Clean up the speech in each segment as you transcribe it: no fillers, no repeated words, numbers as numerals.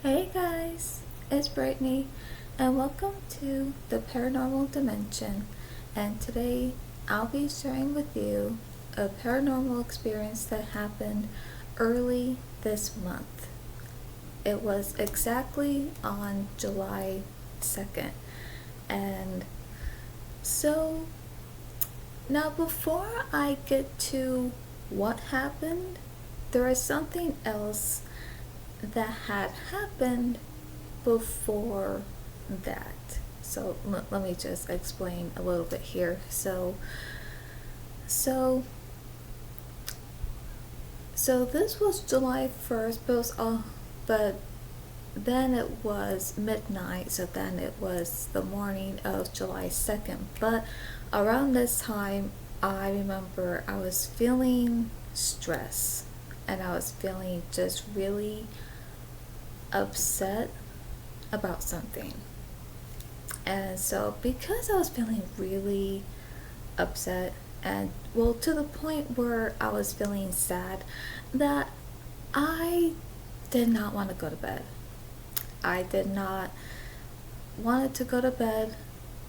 Hey guys, it's Brittany, and welcome to the Paranormal Dimension. And today I'll be sharing with you a paranormal experience that happened early this month. It was exactly on July 2nd. And so, now before I get to what happened, there is something else that had happened before that. So let me just explain a little bit here. So this was July 1st, but then it was midnight, so then it was the morning of July 2nd. But around this time, I remember I was feeling stress and I was feeling just really upset about something. And so, because I was feeling really upset, and well, to the point where I was feeling sad, that I did not want to go to bed. I did not want to go to bed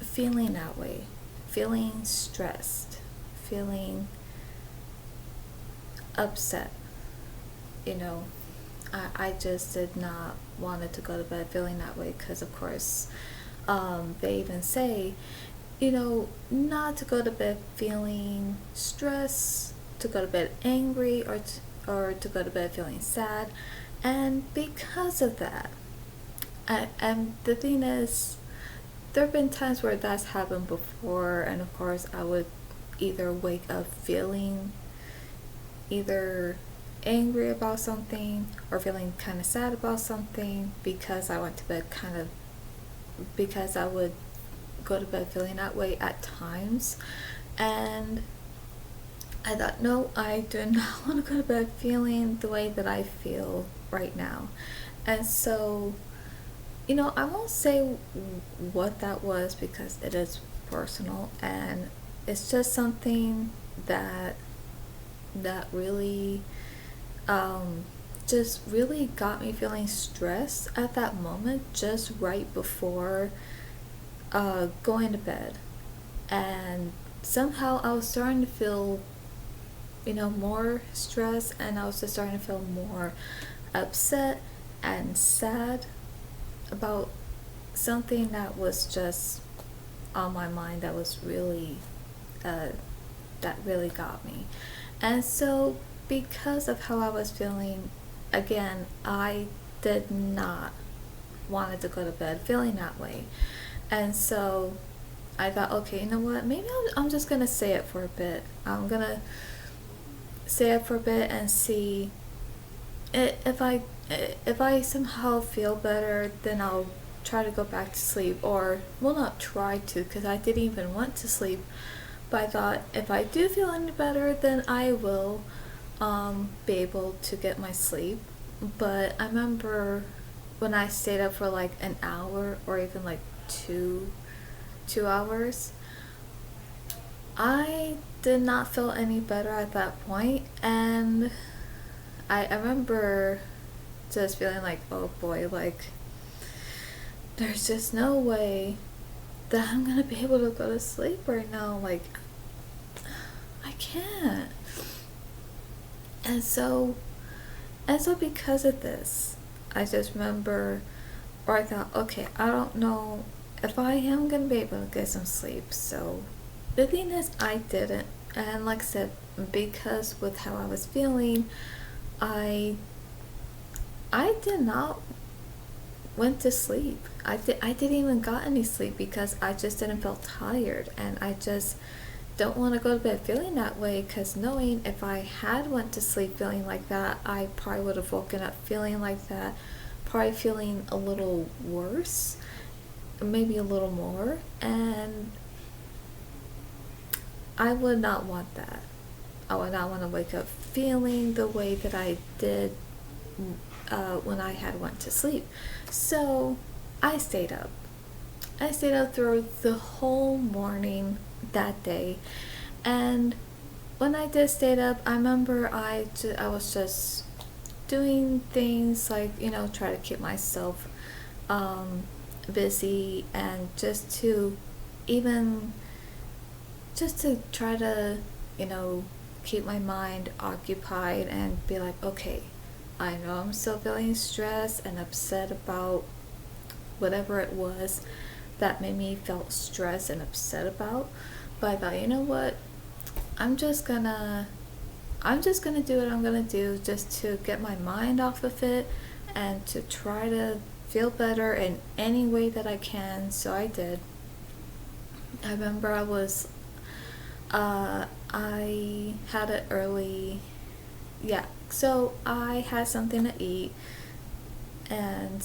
feeling that way, feeling stressed, feeling upset. You know, I just did not wanted to go to bed feeling that way because, of course, they even say, not to go to bed feeling stress, to go to bed angry, or to go to bed feeling sad. And because of that, and the thing is, there have been times where that's happened before, and of course, I would either wake up feeling either angry about something or feeling kind of sad about something because I went to bed because I would go to bed feeling that way at times. And I thought, no, I do not want to go to bed feeling the way that I feel right now. And so, I won't say what that was because it is personal, and it's just something that really just really got me feeling stressed at that moment, just right before going to bed. And somehow I was starting to feel more stress, and I was just starting to feel more upset and sad about something that was just on my mind that was really that really got me. And so, because of how I was feeling, again, I did not wanted to go to bed feeling that way. And so I thought, okay, you know what, maybe I'm just gonna say it for a bit. I'm gonna say it for a bit and see if I somehow feel better, then I'll try to go back to sleep. Or, well, not try to, because I didn't even want to sleep, but I thought if I do feel any better, then I will be able to get my sleep. But I remember when I stayed up for like an hour or even like two hours, I did not feel any better at that point. And I remember just feeling like, oh boy, like there's just no way that I'm gonna be able to go to sleep right now. Like, I can't. And so because of this, I just remember, or I thought, okay, I don't know if I am gonna be able to get some sleep. So the thing is, I didn't. And like I said, because with how I was feeling, I did not went to sleep. I didn't even got any sleep because I just didn't feel tired, and I just don't want to go to bed feeling that way, because knowing if I had went to sleep feeling like that, I probably would have woken up feeling like that, probably feeling a little worse, maybe a little more, and I would not want that. I would not want to wake up feeling the way that I did when I had went to sleep. So I stayed up. I stayed up through the whole morning that day, and when I did stay up, I remember I was just doing things like, try to keep myself um, busy, and even just to try to, you know, keep my mind occupied and be like, okay, I know I'm still feeling stressed and upset about whatever it was that made me felt stressed and upset about. But I thought, you know what? I'm just gonna do what I'm gonna do just to get my mind off of it and to try to feel better in any way that I can. So I did. I remember I had it early. Yeah, so I had something to eat, and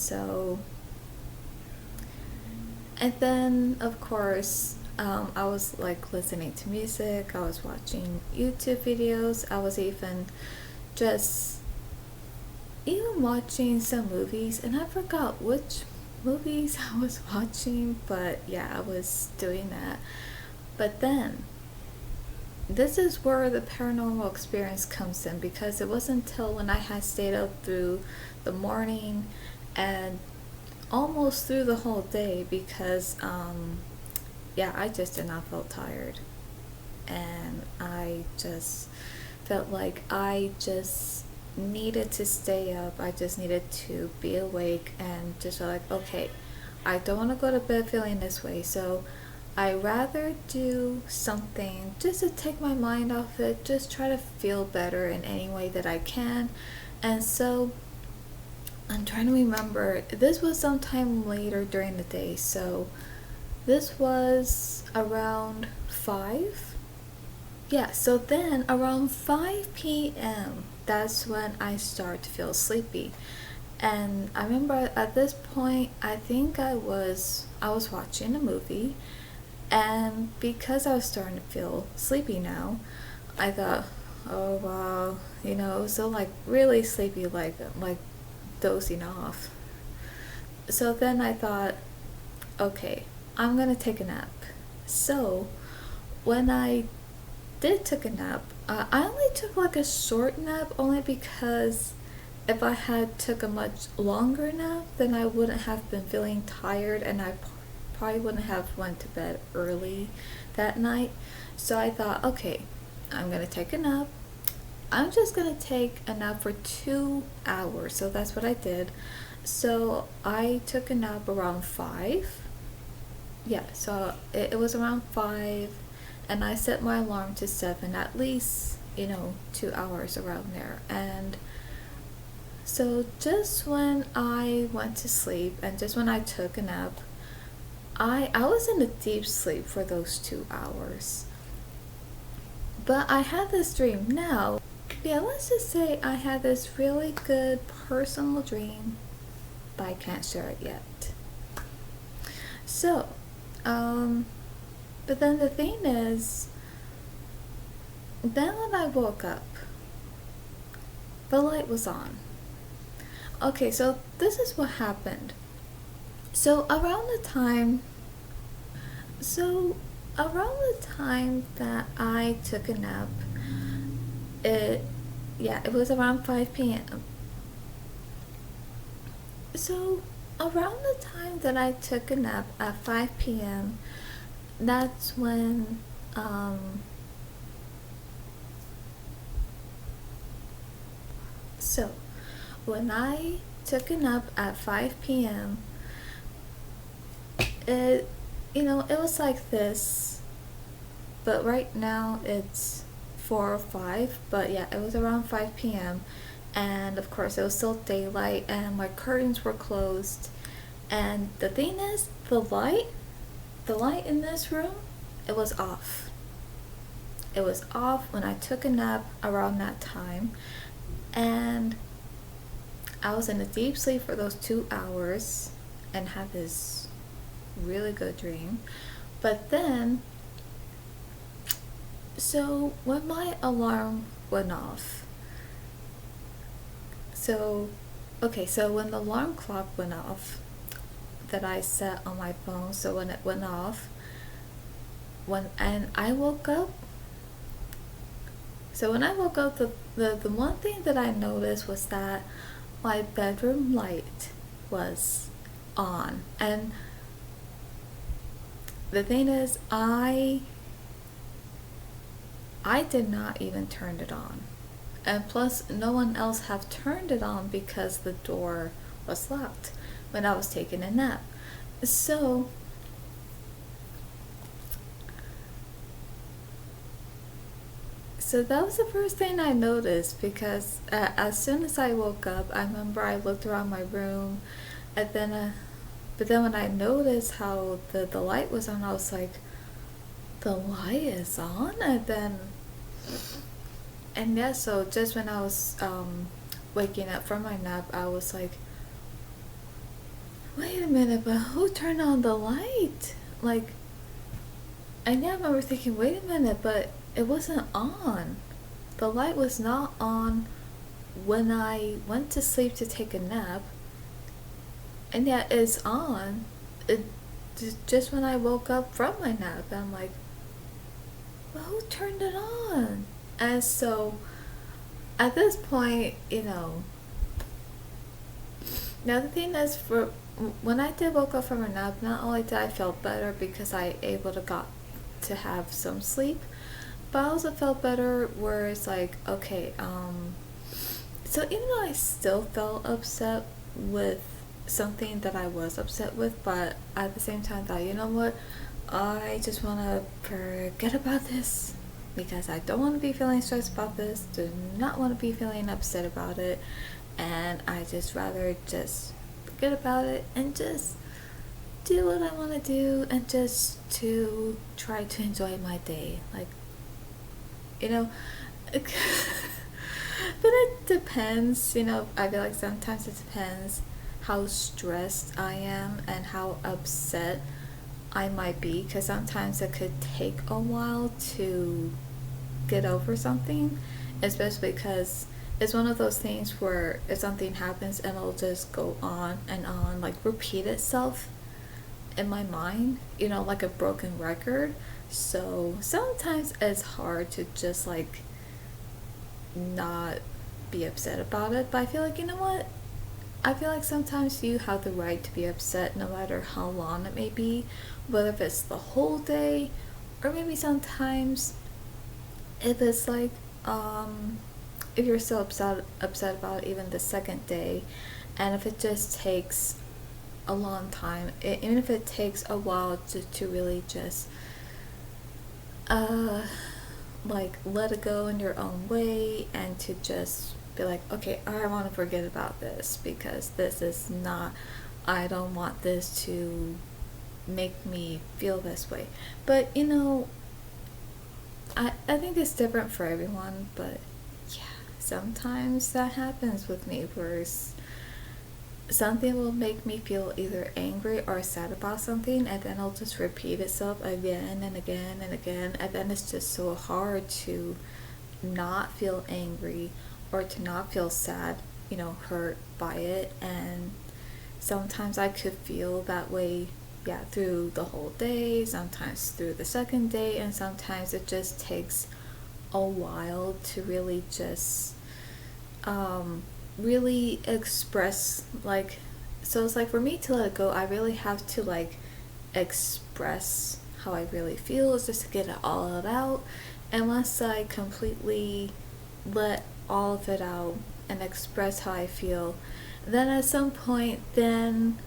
and then of course, I was like listening to music, I was watching YouTube videos, I was just even watching some movies, and I forgot which movies I was watching, but yeah, I was doing that. But then, this is where the paranormal experience comes in, because it wasn't until when I had stayed up through the morning and almost through the whole day, because yeah, I just did not feel tired, and I just felt like I just needed to stay up. I just needed to be awake and just feel like, okay, I don't want to go to bed feeling this way, so I rather do something just to take my mind off it, just try to feel better in any way that I can. And so I'm trying to remember, this was sometime later during the day, so this was around 5. Yeah, so then around 5 p.m., that's when I start to feel sleepy. And I remember at this point, I think I was watching a movie, and because I was starting to feel sleepy now, I thought, oh wow, so like really sleepy, like dozing off. So then I thought, okay, I'm gonna take a nap. So when I did took a nap, I only took like a short nap, only because if I had took a much longer nap, then I wouldn't have been feeling tired, and I probably wouldn't have went to bed early that night. So I thought, okay, I'm gonna take a nap. I'm just gonna take a nap for 2 hours. So that's what I did. So I took a nap around 5. Yeah, so it was around 5, and I set my alarm to 7, at least, 2 hours around there. And so just when I went to sleep and just when I took a nap, I was in a deep sleep for those 2 hours. But I had this dream now. Yeah, let's just say I had this really good personal dream, but I can't share it yet. So, but then the thing is, then when I woke up, the light was on. Okay, so this is what happened. So around the time that I took a nap, it was around 5 p.m. So around the time that I took a nap at 5 p.m., that's when so when I took a nap at 5 p.m., it it was like this, but right now it's 4 or 5, but yeah, it was around 5 p.m. and of course it was still daylight and my curtains were closed. And the thing is, the light in this room, it was off. It was off when I took a nap around that time, and I was in a deep sleep for those 2 hours and had this really good dream. But then, so when my alarm went off, so when the alarm clock went off that I set on my phone, so when it went off, and I woke up, so when I woke up, the one thing that I noticed was that my bedroom light was on. And the thing is, I did not even turn it on. And plus, no one else have turned it on because the door was locked when I was taking a nap. So, so that was the first thing I noticed because as soon as I woke up, I remember I looked around my room, and then, but then when I noticed how the light was on, I was like, the light is on, and yeah, so just when I was waking up from my nap, I was like, wait a minute, but who turned on the light? Like, and yeah, I remember thinking, wait a minute, but it wasn't on. The light was not on when I went to sleep to take a nap, and yet it's on. It just when I woke up from my nap, I'm like, well, who turned it on? And so at this point, now the thing is, for when I did woke up from a nap, not only did I feel better because I able to got to have some sleep, but I also felt better where it's like, okay, so even though I still felt upset with something that I was upset with, but at the same time thought, you know what, I just want to forget about this because I don't want to be feeling stressed about this, do not want to be feeling upset about it, and I just rather just forget about it and just do what I want to do and just to try to enjoy my day. Like, you know, but it depends, I feel like sometimes it depends how stressed I am and how upset I might be, because sometimes it could take a while to get over something, especially because it's one of those things where if something happens and it'll just go on and on, like repeat itself in my mind, like a broken record. So sometimes it's hard to just like not be upset about it, but I feel like, you know what, I feel like sometimes you have the right to be upset no matter how long it may be, whether if it's the whole day or maybe sometimes if it's like if you're still upset about it even the second day, and if it just takes a long time, even if it takes a while to really just like let it go in your own way and to just be like, okay, I want to forget about this because this is not, I don't want this to make me feel this way. But I think it's different for everyone, but yeah, sometimes that happens with me where something will make me feel either angry or sad about something, and then it'll just repeat itself again and again and again, and then it's just so hard to not feel angry or to not feel sad, hurt by it. And sometimes I could feel that way, yeah, through the whole day, sometimes through the second day, and sometimes it just takes a while to really just really express, like, so it's like for me to let it go, I really have to like express how I really feel, is just to get it all out. And once I completely let all of it out and express how I feel, then at some point then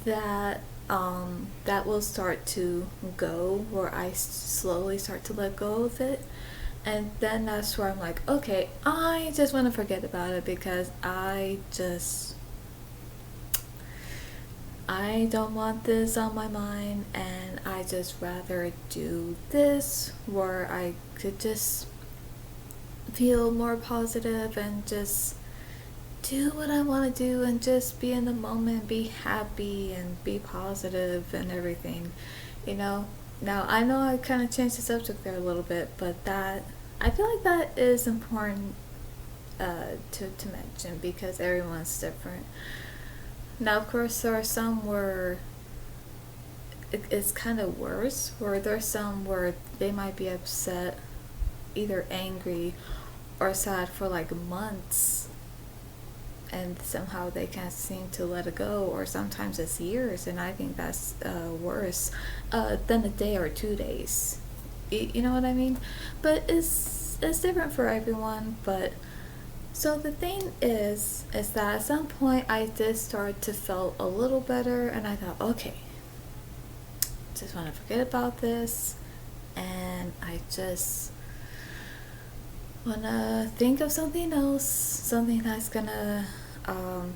that will start to go, where I slowly start to let go of it. And then that's where I'm like, okay, I just want to forget about it because I don't want this on my mind, and I just rather do this where I could just feel more positive and just do what I want to do and just be in the moment, be happy and be positive and everything, Now, I know I kind of changed the subject there a little bit, but I feel like that is important to mention because everyone's different. Now, of course, there are some where it's kind of worse, where there's some where they might be upset, either angry, or sad for like months, and somehow they can't seem to let it go, or sometimes it's years, and I think that's worse than a day or 2 days. You know what I mean? But it's different for everyone. But so the thing is that at some point I did start to feel a little better, and I thought, okay, just want to forget about this, and I just wanna think of something else, something that's gonna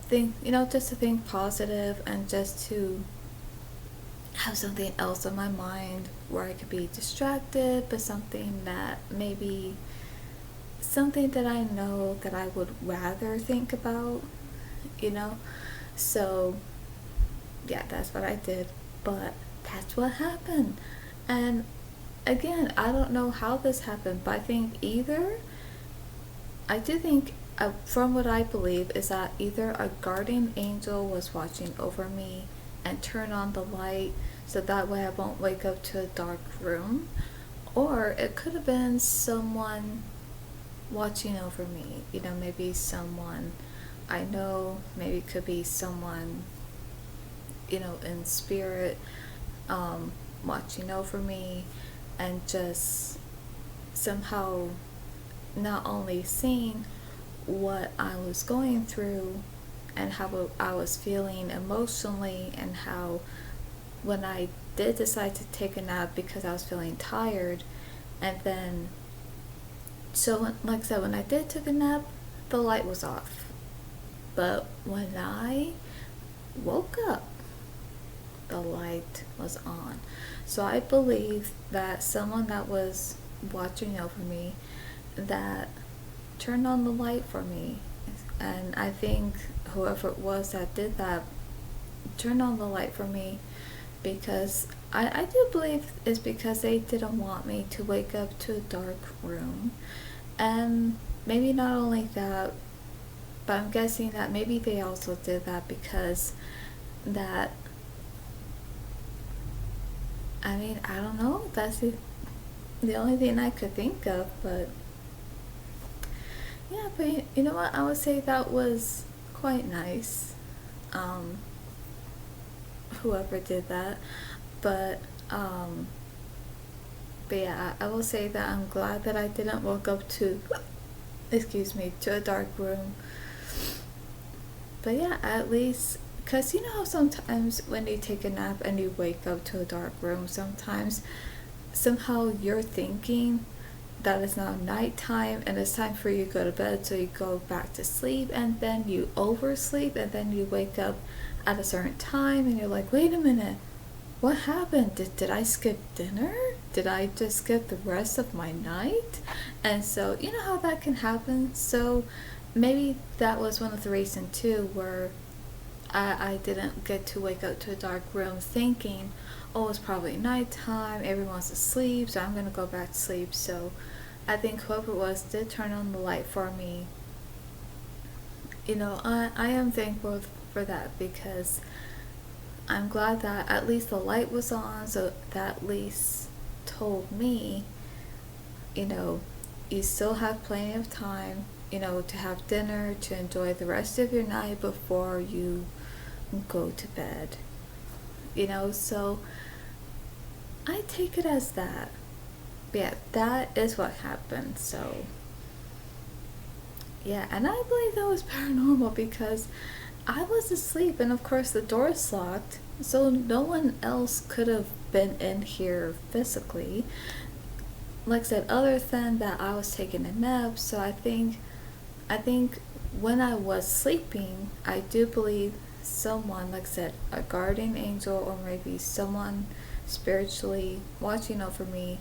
think, just to think positive, and just to have something else on my mind where I could be distracted, but something that maybe something that I know that I would rather think about, you know. So yeah, that's what I did, but that's what happened. And again, I don't know how this happened, but I do think, from what I believe, is that either a guardian angel was watching over me and turned on the light so that way I won't wake up to a dark room, or it could have been someone watching over me. Maybe someone I know, maybe it could be someone, in spirit, watching over me, and just somehow not only seeing what I was going through and how I was feeling emotionally, and how when I did decide to take a nap because I was feeling tired, and then so like I said, when I did take a nap, the light was off, but when I woke up, the light was on. So I believe that someone that was watching over me, that turned on the light for me, and I think whoever it was that did that turned on the light for me, because I do believe it's because they didn't want me to wake up to a dark room. And maybe not only that, but I'm guessing that maybe they also did that because that, I mean, I don't know, that's the only thing I could think of. But yeah, but you know what, I would say that was quite nice, whoever did that. But but yeah, I will say that I'm glad that I didn't wake up to, excuse me, to a dark room. But yeah, at least, because you know how sometimes when you take a nap and you wake up to a dark room, sometimes somehow you're thinking that it's now nighttime and it's time for you to go to bed, so you go back to sleep, and then you oversleep, and then you wake up at a certain time, and you're like, wait a minute, what happened? Did I skip dinner? Did I just skip the rest of my night? And so, you know how that can happen? So maybe that was one of the reasons too, where I didn't get to wake up to a dark room thinking, oh, it's probably nighttime, everyone's asleep, so I'm gonna go back to sleep. So I think whoever it was did turn on the light for me. I am thankful for that, because I'm glad that at least the light was on, so that at least told me, you still have plenty of time, to have dinner, to enjoy the rest of your night before you go to bed. So I take it as that. But yeah, that is what happened. So yeah, and I believe that was paranormal, because I was asleep, and of course the door's locked, so no one else could have been in here physically. Like I said, other than that, I was taking a nap. So I think when I was sleeping, I do believe someone, like I said, a guardian angel, or maybe someone spiritually watching over me,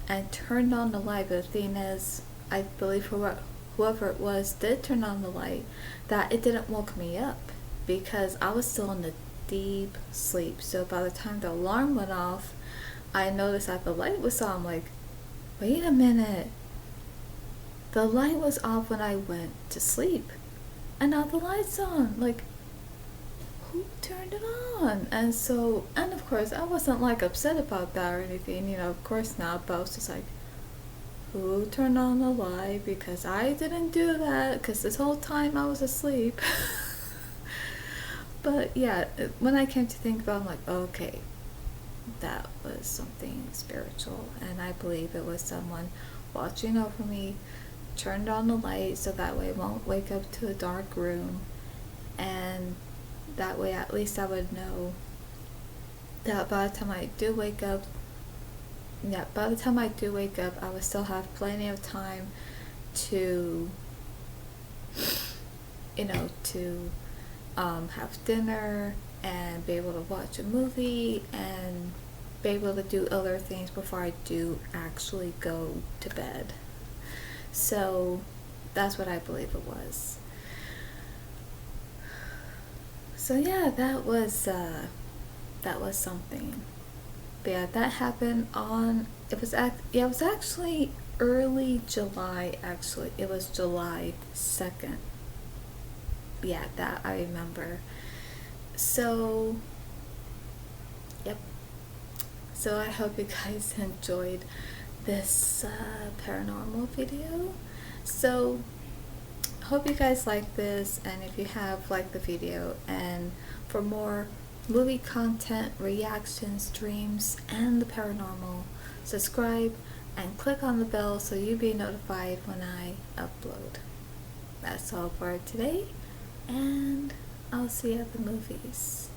and turned on the light. But the thing is, I believe whoever it was did turn on the light, that it didn't wake me up, because I was still in a deep sleep. So by the time the alarm went off, I noticed that the light was on. I'm like, wait a minute, the light was off when I went to sleep, and now the light's on. Like, who turned it on? And of course, I wasn't like upset about that or anything, of course not, but I was just like, who turned on the light, because I didn't do that, because this whole time I was asleep. But yeah, when I came to think about it, I'm like, okay, that was something spiritual, and I believe it was someone watching over me, turned on the light so that way I won't wake up to a dark room, and that way at least I would know that by the time I do wake up, I would still have plenty of time to, to have dinner and be able to watch a movie and be able to do other things before I do actually go to bed. So that's what I believe it was. So yeah, that was something. But yeah, that happened on, it was actually early July. Actually, it was July 2nd. Yeah, that I remember. So yep. So I hope you guys enjoyed this paranormal video. So hope you guys like this, and if you have, like the video, and for more movie content, reactions, dreams, and the paranormal, subscribe and click on the bell so you'll be notified when I upload. That's all for today, and I'll see you at the movies.